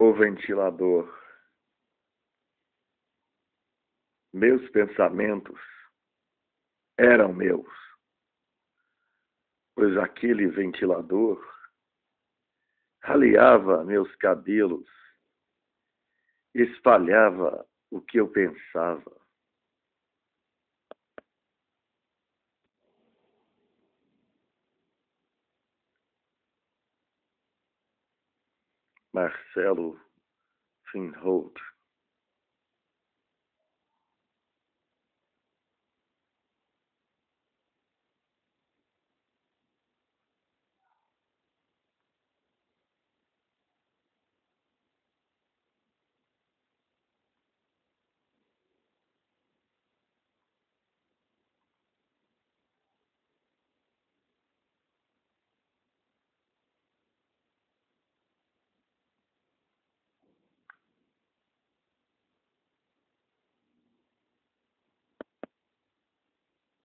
O ventilador. Meus pensamentos eram meus, pois aquele ventilador raleava meus cabelos, espalhava o que eu pensava. Marcelo Finholt.